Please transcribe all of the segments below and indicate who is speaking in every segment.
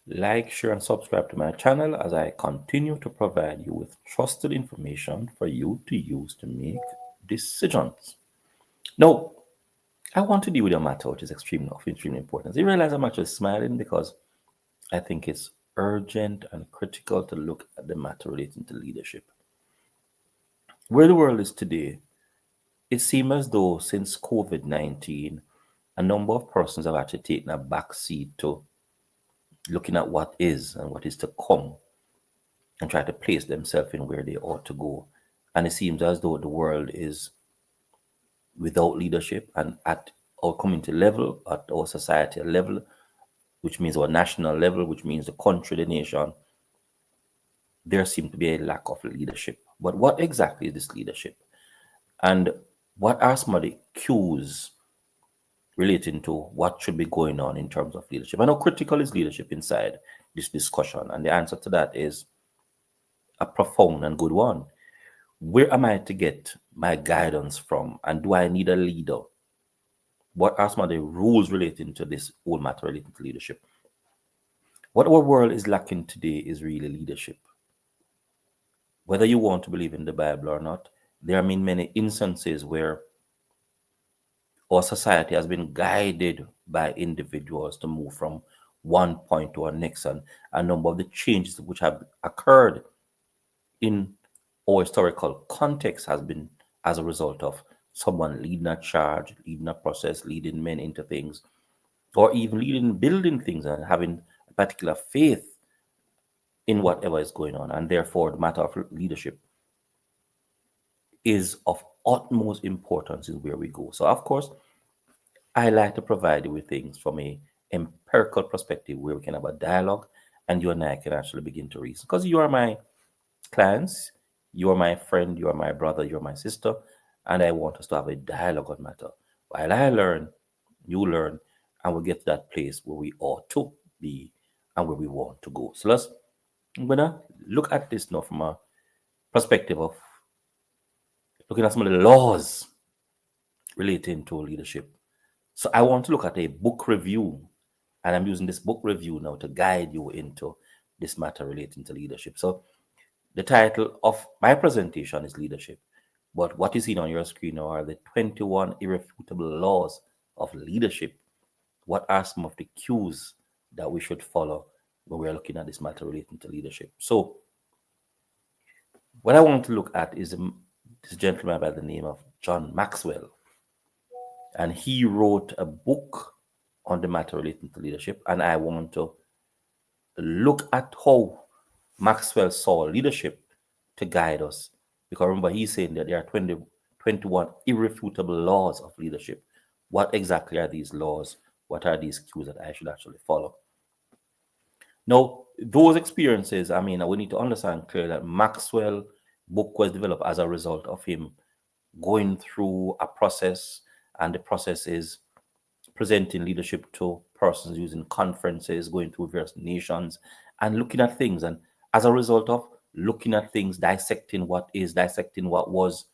Speaker 1: Like, share, and subscribe to my channel as I continue to provide you with trusted information for you to use to make decisions. Now, I want to deal with a matter which is extremely important. You realize I'm actually smiling because I think it's urgent and critical to look at the matter relating to leadership. Where the world is today, it seems as though since COVID-19, a number of persons have actually taken a back seat to looking at what is and what is to come and try to place themselves in where they ought to go. And it seems as though the world is without leadership, and at our community level, at our society level, which means our national level, which means the country, the nation, there seems to be a lack of leadership. But what exactly is this leadership? And what are some of the cues relating to what should be going on in terms of leadership? I know critical is leadership inside this discussion, and the answer to that is a profound and good one. Where am I to get my guidance from? And do I need a leader? What are some of the rules relating to this whole matter relating to leadership? What our world is lacking today is really leadership. Whether you want to believe in the Bible or not, there have been many instances where our society has been guided by individuals to move from one point to our next, and a number of the changes which have occurred in our historical context has been as a result of someone leading a charge, leading a process, leading men into things, or even leading, building things and having a particular faith in whatever is going on. And therefore, the matter of leadership is of utmost importance in where we go. So, of course, I like to provide you with things from a empirical perspective where we can have a dialogue and you and I can actually begin to reason. Because you are my clients, you are my friend, you are my brother, you are my sister, and I want us to have a dialogue on matter. While I learn, you learn, and we'll get to that place where we ought to be and where we want to go. So I'm gonna look at this now from a perspective of looking at some of the laws relating to leadership. So I want to look at a book review, and I'm using this book review now to guide you into this matter relating to leadership. So the title of my presentation is Leadership, but what you see on your screen now are the 21 irrefutable laws of leadership. What are some of the cues that we should follow when we are looking at this matter relating to leadership? So what I want to look at is this gentleman by the name of John Maxwell, and he wrote a book on the matter relating to leadership, and I want to look at how Maxwell saw leadership to guide us. Because remember, he's saying that there are 21 irrefutable laws of leadership. What exactly are these laws? What are these cues that I should actually follow? Now, those experiences, I mean, we need to understand clearly that Maxwell book was developed as a result of him going through a process, and the process is presenting leadership to persons using conferences, going through various nations, and looking at things. And as a result of looking at things, dissecting what is, dissecting what was,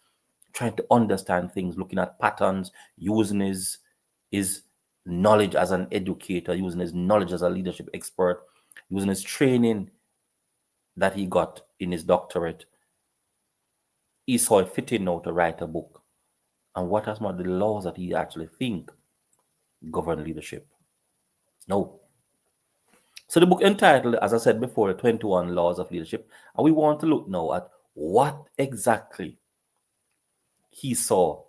Speaker 1: trying to understand things, looking at patterns, using his knowledge as an educator, using his knowledge as a leadership expert, using his training that he got in his doctorate, he saw it fitting now to write a book. And what are some of the laws that he actually think govern leadership? No. So the book entitled, as I said before, the 21 Laws of Leadership. And we want to look now at what exactly he saw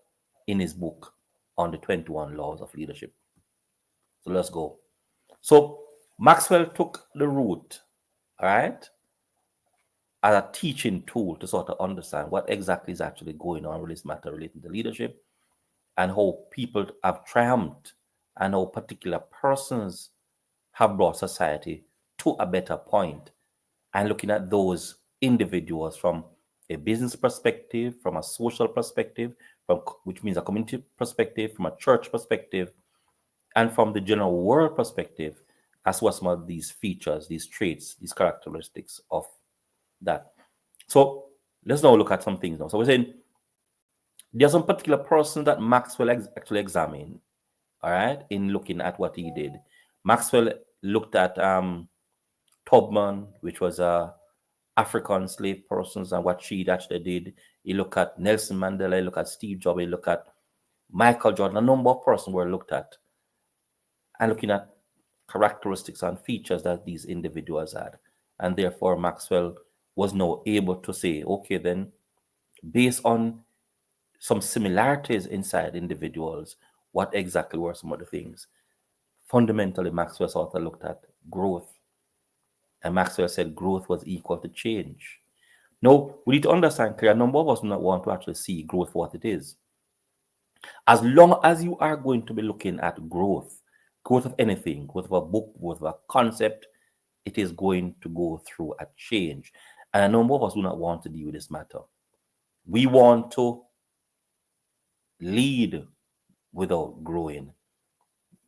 Speaker 1: in his book on the 21 Laws of Leadership. So let's go. So Maxwell took the route, all right, as a teaching tool to sort of understand what exactly is actually going on with this matter relating to leadership, and how people have triumphed, and how particular persons have brought society to a better point, and looking at those individuals from a business perspective, from a social perspective, which means a community perspective, from a church perspective, and from the general world perspective, as well as some of these features, these traits, these characteristics of that. So let's now look at some things now. So we're saying there are some particular persons that Maxwell actually examined, all right, in looking at what he did. Maxwell looked at Tubman, which was a African slave persons and what she actually did. You look at Nelson Mandela, you look at Steve Jobs, you look at Michael Jordan, a number of persons were looked at and looking at characteristics and features that these individuals had. And therefore, Maxwell was now able to say, okay, then, based on some similarities inside individuals, what exactly were some of the things? Fundamentally, Maxwell sort of looked at growth. And Maxwell said growth was equal to change. Now, we need to understand clear, a number of us do not want to actually see growth for what it is. As long as you are going to be looking at growth of anything, growth of a book, growth of a concept, it is going to go through a change. And a number of us do not want to deal with this matter. We want to lead without growing.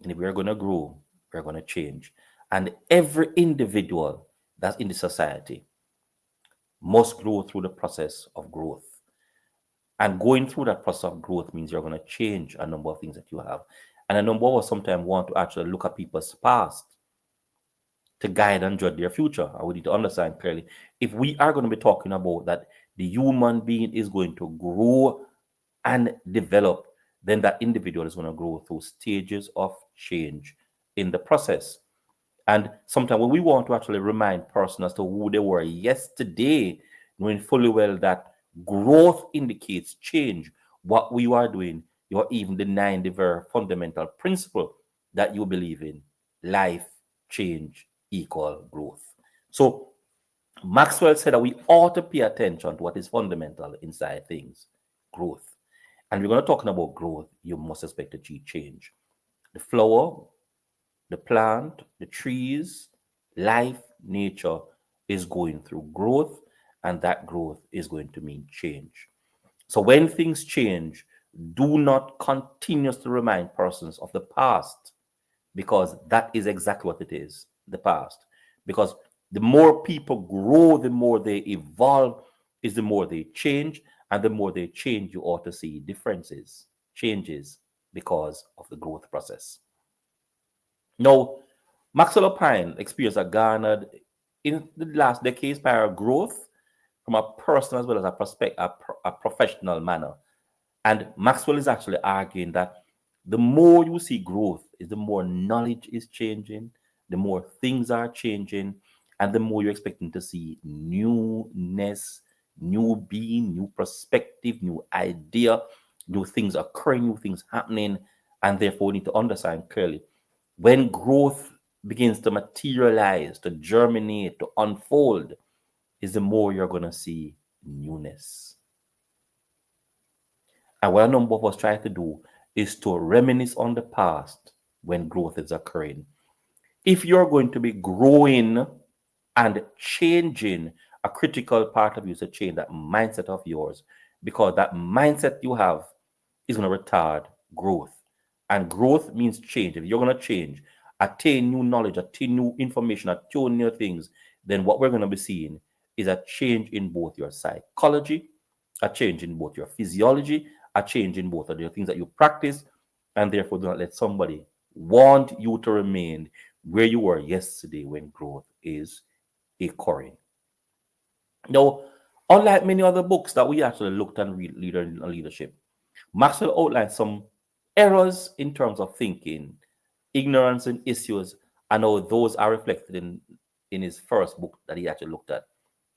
Speaker 1: And if we're going to grow, we're going to change. And every individual that's in the society must grow through the process of growth. And going through that process of growth means you're going to change a number of things that you have. And a number of us sometimes want to actually look at people's past to guide and judge their future. And we need to understand clearly, if we are going to be talking about that the human being is going to grow and develop, then that individual is going to grow through stages of change in the process. And sometimes when we want to actually remind persons as to who they were yesterday, knowing fully well that growth indicates change, what we are doing, you are even denying the very fundamental principle that you believe in: life, change, equal growth. So Maxwell said that we ought to pay attention to what is fundamental inside things: growth. And we're going to talk about growth. You must expect to see change. The flower, the plant, the trees, life, nature is going through growth, and that growth is going to mean change. So when things change, do not continuously remind persons of the past, because that is exactly what it is, the past. Because the more people grow, the more they evolve, is the more they change, and the more they change, you ought to see differences, changes, because of the growth process. Now, Maxwell opined experience are garnered in the last decades by our growth from a personal as well as a professional manner. And Maxwell is actually arguing that the more you see growth, is the more knowledge is changing, the more things are changing, and the more you're expecting to see newness, new being, new perspective, new idea, new things occurring, new things happening. And therefore, we need to understand clearly when growth begins to materialize, to germinate, to unfold, is the more you're going to see newness. And what a number of us try to do is to reminisce on the past when growth is occurring. If you're going to be growing and changing, a critical part of you is to change that mindset of yours, because that mindset you have is going to retard growth. And growth means change. If you're going to change, attain new knowledge, attain new information, attain new things, then what we're going to be seeing is a change in both your psychology, a change in both your physiology, a change in both of the things that you practice. And therefore, do not let somebody want you to remain where you were yesterday when growth is occurring. Now, unlike many other books that we actually looked and read leadership, Maxwell outlined some errors in terms of thinking, ignorance in issues, and how those are reflected in his first book that he actually looked at.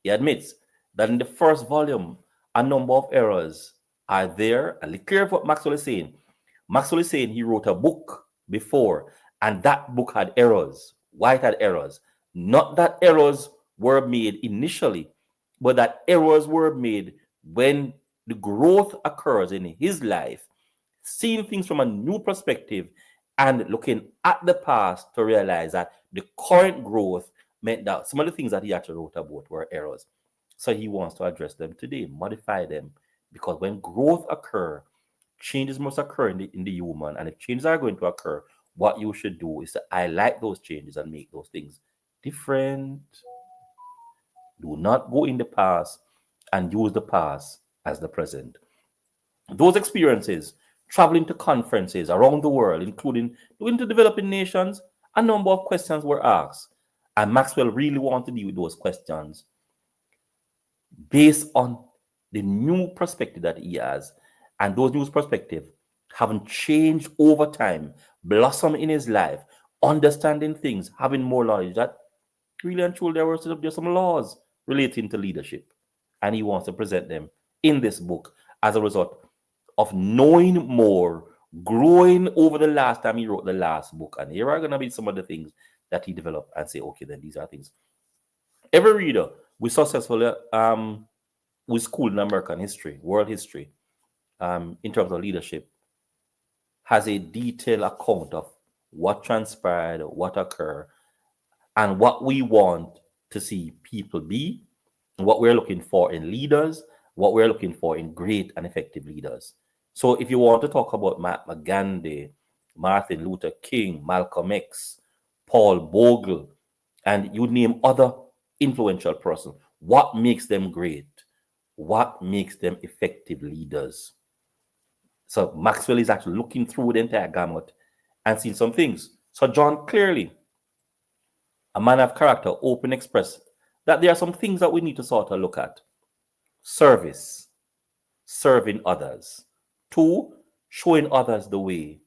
Speaker 1: He admits that in the first volume, a number of errors are there. And clear what Maxwell is saying. Maxwell is saying he wrote a book before, and that book had errors. Why it had errors? Not that errors were made initially, but that errors were made when the growth occurs in his life, seeing things from a new perspective and looking at the past to realize that the current growth meant that some of the things that he actually wrote about were errors. So he wants to address them today, modify them, because when growth occurs, changes must occur in the human. And if changes are going to occur, what you should do is to highlight those changes and make those things different. Do not go in the past and use the past as the present. Those experiences, traveling to conferences around the world, including going to developing nations, a number of questions were asked. And Maxwell really wanted to deal with those questions based on the new perspective that he has. And those new perspectives haven't changed over time, blossom in his life, understanding things, having more knowledge that really and truly there's some laws relating to leadership. And he wants to present them in this book as a result of knowing more, growing over the last time he wrote the last book. And here are going to be some of the things that he developed and say, okay, then these are things. Every reader with successfully with school in American history, world history, in terms of leadership, has a detailed account of what transpired, what occurred, and what we want to see people be, what we're looking for in leaders, what we're looking for in great and effective leaders. So if you want to talk about Mahatma Gandhi, Martin Luther King, Malcolm X, Paul Bogle, and you name other influential persons, what makes them great? What makes them effective leaders? So Maxwell is actually looking through the entire gamut and seeing some things. So John clearly, a man of character, open, express that there are some things that we need to sort of look at. Service, serving others. Two, showing others the way.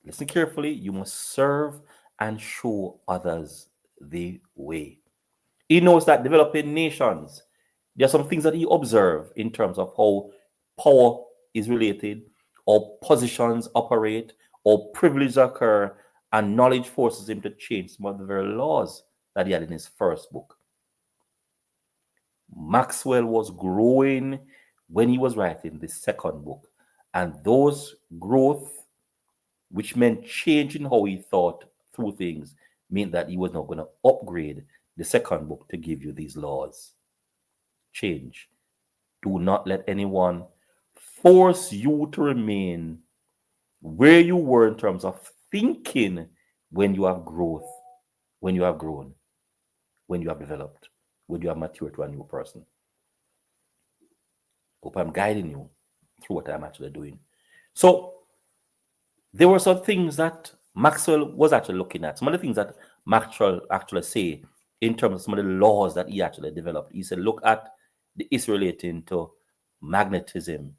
Speaker 1: Listen carefully, you must serve and show others the way. He knows that developing nations, there are some things that he observed in terms of how power is related, or positions operate, or privileges occur, and knowledge forces him to change some of the very laws that he had in his first book. Maxwell was growing when he was writing the second book, and those growth, which meant changing how he thought through things, meant that he was not going to upgrade the second book to give you these laws. Change. Do not let anyone force you to remain where you were in terms of thinking when you have growth, when you have grown, when you have developed, when you have matured to a new person. Hope I'm guiding you through what I'm actually doing. So there were some things that Maxwell was actually looking at. Some of the things that Maxwell actually say in terms of some of the laws that he actually developed. He said, look at the issue relating to magnetism.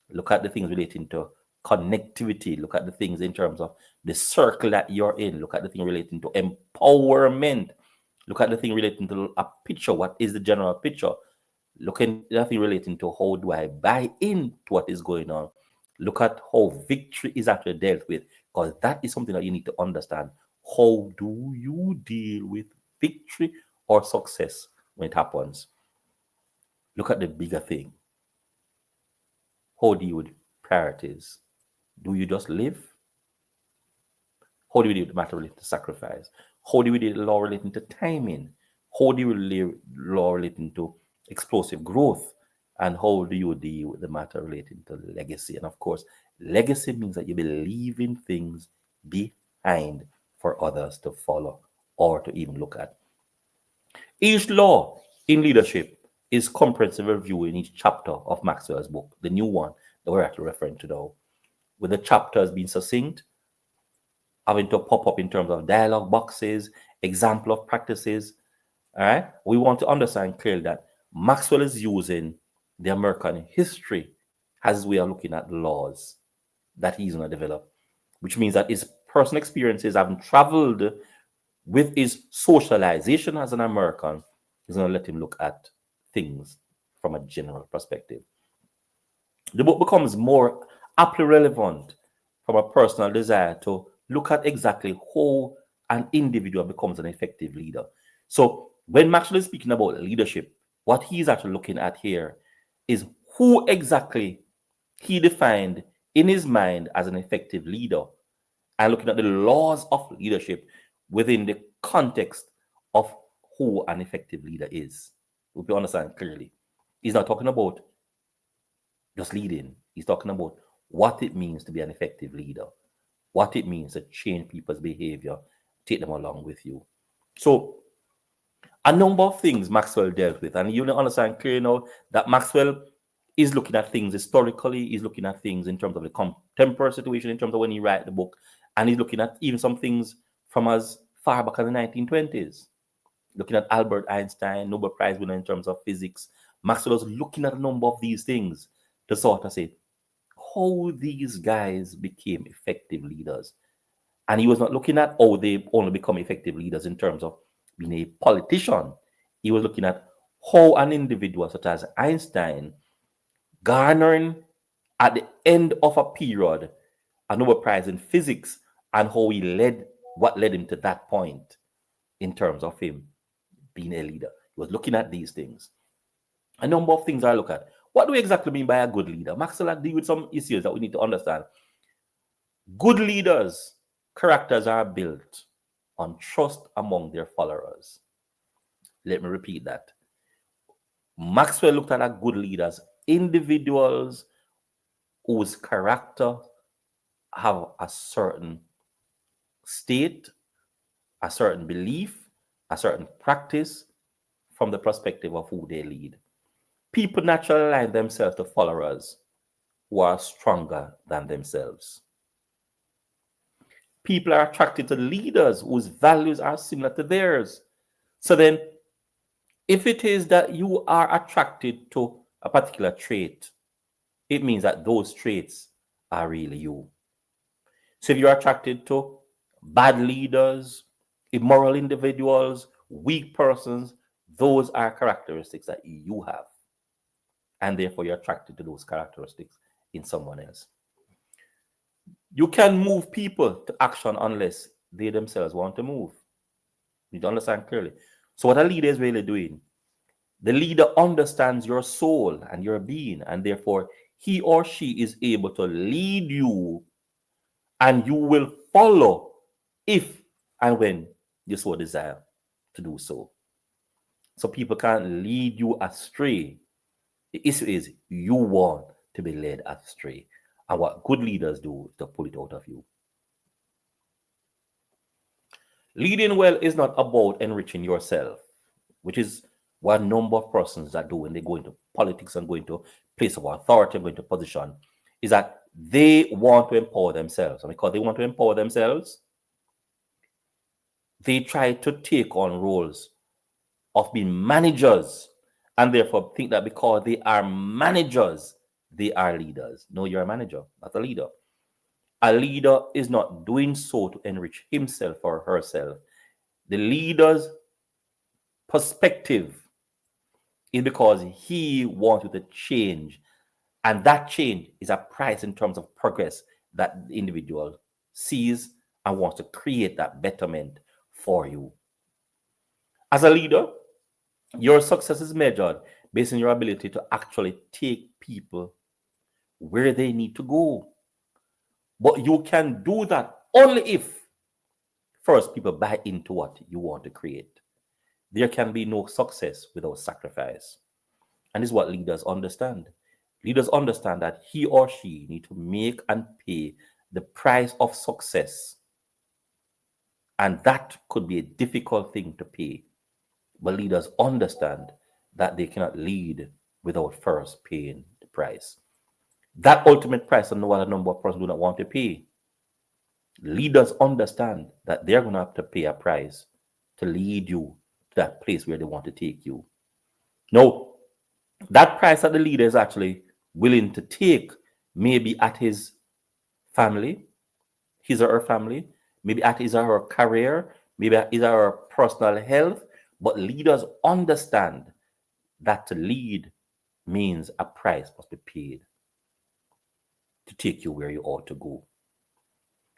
Speaker 1: Look at the things relating to connectivity. Look at the things in terms of the circle that you're in. Look at the thing relating to empowerment. Look at the thing relating to a picture. What is the general picture? Look at the thing relating to how do I buy into what is going on. Look at how victory is actually dealt with, because that is something that you need to understand. How do you deal with victory or success when it happens? Look at the bigger thing. How do you with priorities? Do you just live? How do you deal with the matter related to sacrifice? How do you deal with the law relating to timing? How do you deal with law relating to explosive growth? And how do you deal with the matter relating to legacy? And of course, legacy means that you be leaving things behind for others to follow or to even look at. Each law in leadership is comprehensive review in each chapter of Maxwell's book, the new one that we're actually referring to now, with the chapters being succinct, having to pop up in terms of dialogue boxes, example of practices. All right. We want to understand clearly that Maxwell is using the American history as his way of looking at the laws that he's going to develop, which means that his personal experiences, having traveled with his socialization as an American, is going to let him look at things from a general perspective. The book becomes more aptly relevant from a personal desire to look at exactly how an individual becomes an effective leader. So when Maxwell is speaking about leadership, what he's actually looking at here is who exactly he defined in his mind as an effective leader, and looking at the laws of leadership within the context of who an effective leader is. We'll be understand clearly. He's not talking about just leading. He's talking about what it means to be an effective leader, what it means to change people's behavior, take them along with you. So a number of things Maxwell dealt with, and you understand clearly now that Maxwell is looking at things historically, he's looking at things in terms of the contemporary situation, in terms of when he write the book, and he's looking at even some things from as far back in the 1920s. Looking at Albert Einstein, Nobel Prize winner in terms of physics, Maxwell was looking at a number of these things to sort of say how these guys became effective leaders. And he was not looking at how they only become effective leaders in terms of being a politician. He was looking at how an individual such as Einstein garnering at the end of a period a Nobel Prize in physics and how he led what led him to that point in terms of him being a leader. He was looking at these things. A number of things I look at. What do we exactly mean by a good leader? Maxwell deal with some issues that we need to understand. Good leaders, characters are built on trust among their followers. Let me repeat that. Maxwell looked at a good leaders, individuals whose character have a certain state, a certain belief, a certain practice from the perspective of who they lead. People naturally align themselves to followers who are stronger than themselves. People are attracted to leaders whose values are similar to theirs. So then, if it is that you are attracted to a particular trait, it means that those traits are really you. So if you're attracted to bad leaders, immoral individuals, weak persons, those are characteristics that you have. And therefore, you're attracted to those characteristics in someone else. You can move people to action unless they themselves want to move. You need to understand clearly. So, what a leader is really doing, the leader understands your soul and your being, and therefore, he or she is able to lead you, and you will follow if and when you so desire to do so. So, people can't lead you astray. The issue is you want to be led astray. And what good leaders do is to pull it out of you. Leading well is not about enriching yourself, which is what a number of persons that do when they go into politics and go into place of authority, go into position, is that they want to empower themselves. And because they want to empower themselves, they try to take on roles of being managers and therefore think that because they are managers, they are leaders. No, you're a manager, not a leader. A leader is not doing so to enrich himself or herself. The leader's perspective is because he wants you to change. And that change is a price in terms of progress that the individual sees and wants to create that betterment for you. As a leader, your success is measured based on your ability to actually take people where they need to go. But you can do that only if first people buy into what you want to create. There can be no success without sacrifice. And this is what leaders understand. Leaders understand that he or she need to make and pay the price of success. And that could be a difficult thing to pay. But leaders understand that they cannot lead without first paying the price. That ultimate price, I know what a number of persons do not want to pay. Leaders understand that they're going to have to pay a price to lead you to that place where they want to take you. Now, that price that the leader is actually willing to take, maybe at his family, his or her family, maybe at his or her career, maybe at his or her personal health. But leaders understand that to lead means a price must be paid to take you where you ought to go.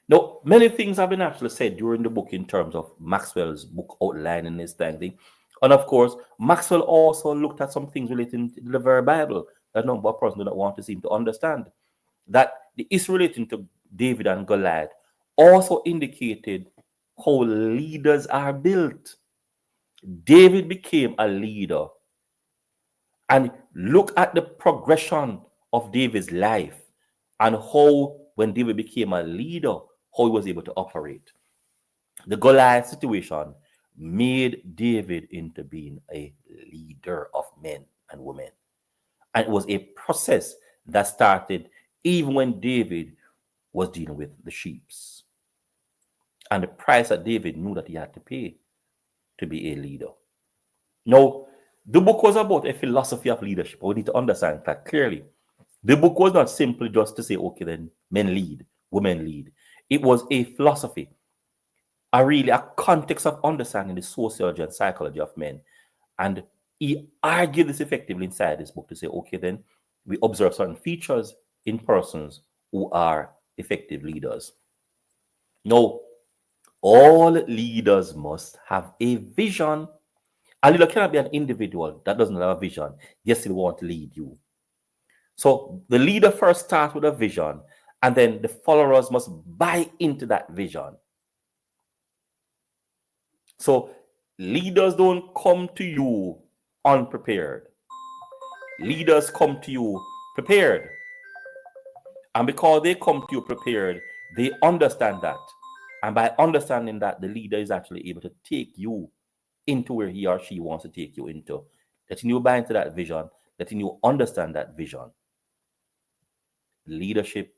Speaker 1: Now, many things have been actually said during the book in terms of Maxwell's book outlining this thing. And of course, Maxwell also looked at some things relating to the very Bible that a number of persons do not want to seem to understand. That the issue relating to David and Goliath also indicated how leaders are built. David became a leader. And look at the progression of David's life and how, when David became a leader, how he was able to operate. The Goliath situation made David into being a leader of men and women. And it was a process that started even when David was dealing with the sheep. and the price that David knew that he had to pay to be a leader. Now, the book was about a philosophy of leadership. We need to understand that clearly. The book was not simply just to say, okay, then men lead, women lead. It was a philosophy, a context of understanding the sociology and psychology of men. And he argued this effectively inside this book to say, okay, then we observe certain features in persons who are effective leaders. Now, all leaders must have a vision. A leader cannot be an individual that doesn't have a vision. Yes, he want to lead you. So the leader first starts with a vision, and then the followers must buy into that vision. So leaders don't come to you unprepared. Leaders come to you prepared. And because they come to you prepared, they understand that. And by understanding that, the leader is actually able to take you into where he or she wants to take you into, letting you buy into that vision, letting you understand that vision. Leadership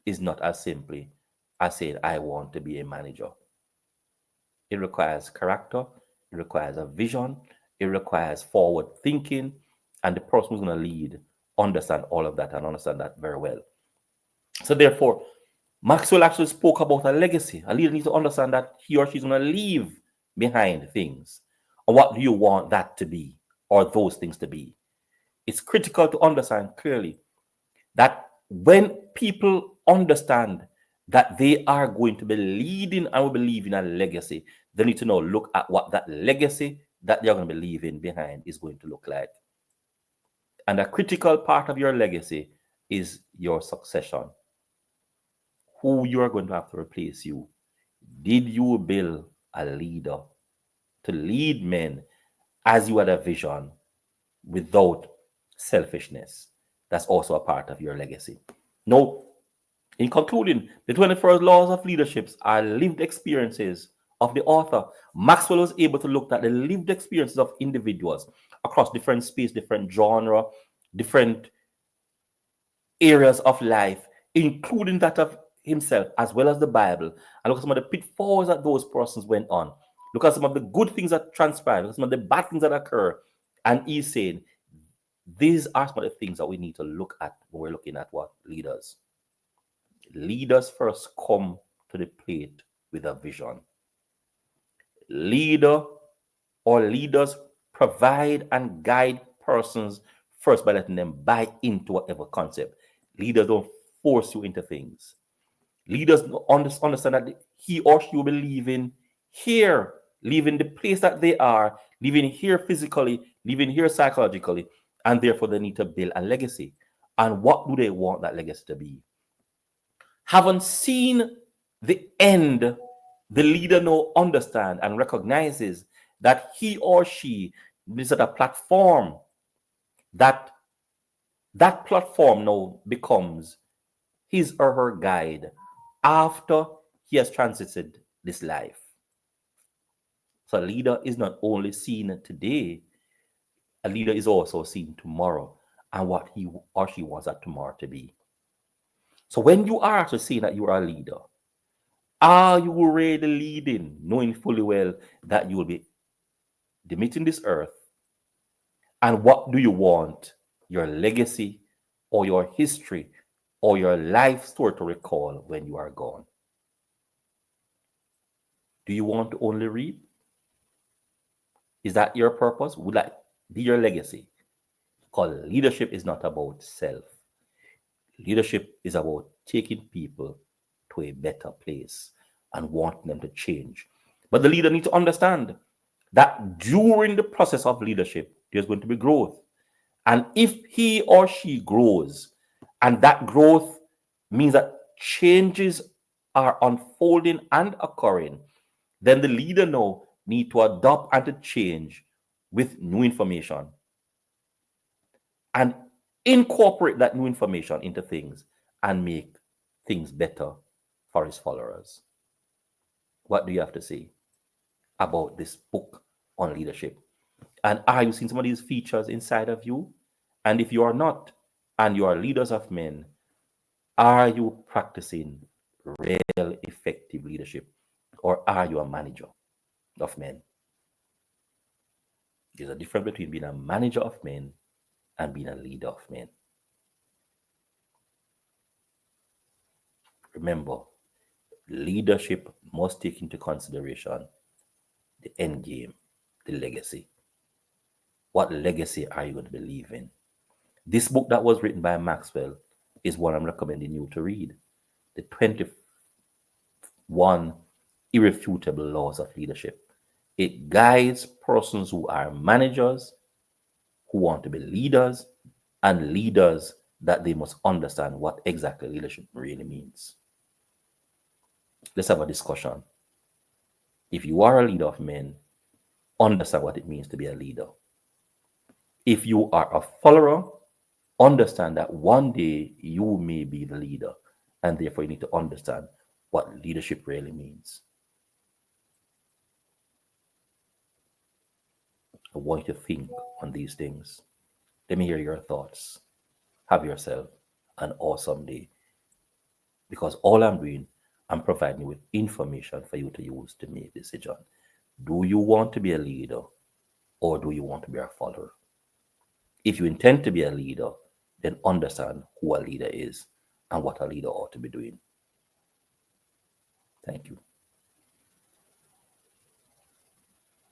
Speaker 1: is not as simply as saying, I want to be a manager. It requires character, it requires a vision, it requires forward thinking, and the person who's going to lead understand all of that and understand that very well. So therefore, Maxwell actually spoke about a legacy. A leader needs to understand that he or she's going to leave behind things. And what do you want that to be, or those things to be? It's critical to understand clearly that when people understand that they are going to be leading and will be leaving a legacy, they need to now look at what that legacy that they're going to be leaving behind is going to look like. And a critical part of your legacy is your succession. Who you are going to have to replace you. Did you build a leader to lead men as you had a vision without selfishness? That's also a part of your legacy. Now, in concluding, the 21st laws of leaderships are lived experiences of the author. Maxwell was able to look at the lived experiences of individuals across different space, different genre, different areas of life, including that of himself as well as the Bible, and look at some of the pitfalls that those persons went on. Look at some of the good things that transpired, look at some of the bad things that occur. And he's saying, these are some of the things that we need to look at when we're looking at what leaders. Leaders first come to the plate with a vision. Leader or leaders provide and guide persons first by letting them buy into whatever concept. Leaders don't force you into things. Leaders understand that he or she will be leaving here, leaving the place that they are, living here physically, living here psychologically, and therefore they need to build a legacy. And what do they want that legacy to be? Having seen the end, the leader now understands and recognizes that he or she is at a platform that platform now becomes his or her guide after he has transited this life. So a leader is not only seen today, a leader is also seen tomorrow and what he or she wants that tomorrow to be. So when you are actually saying that you are a leader, are you really leading, knowing fully well that you will be demeting this earth? And what do you want your legacy or your history or your life story to recall when you are gone? Do you want to only read? Is that your purpose? Would that be your legacy? Because leadership is not about self. Leadership is about taking people to a better place and wanting them to change. But the leader needs to understand that during the process of leadership, there's going to be growth. And if he or she grows, and that growth means that changes are unfolding and occurring, then the leader now need to adopt and to change with new information and incorporate that new information into things and make things better for his followers. What do you have to say about this book on leadership? And are you seeing some of these features inside of you? And if you are not, and you are leaders of men, are you practicing real effective leadership? or are you a manager of men? There's a difference between being a manager of men and being a leader of men. Remember, leadership must take into consideration the end game, the legacy. What legacy are you going to be leaving? This book that was written by Maxwell is what I'm recommending you to read. The 21 Irrefutable Laws of Leadership. It guides persons who are managers, who want to be leaders, and leaders that they must understand what exactly leadership really means. Let's have a discussion. If you are a leader of men, understand what it means to be a leader. If you are a follower, understand that one day you may be the leader, and therefore you need to understand what leadership really means. I want you to think on these things. Let me hear your thoughts. Have yourself an awesome day, because all I'm doing, I'm providing you with information for you to use to make a decision. Do you want to be a leader, or do you want to be a follower? If you intend to be a leader, then understand who a leader is and what a leader ought to be doing. Thank you.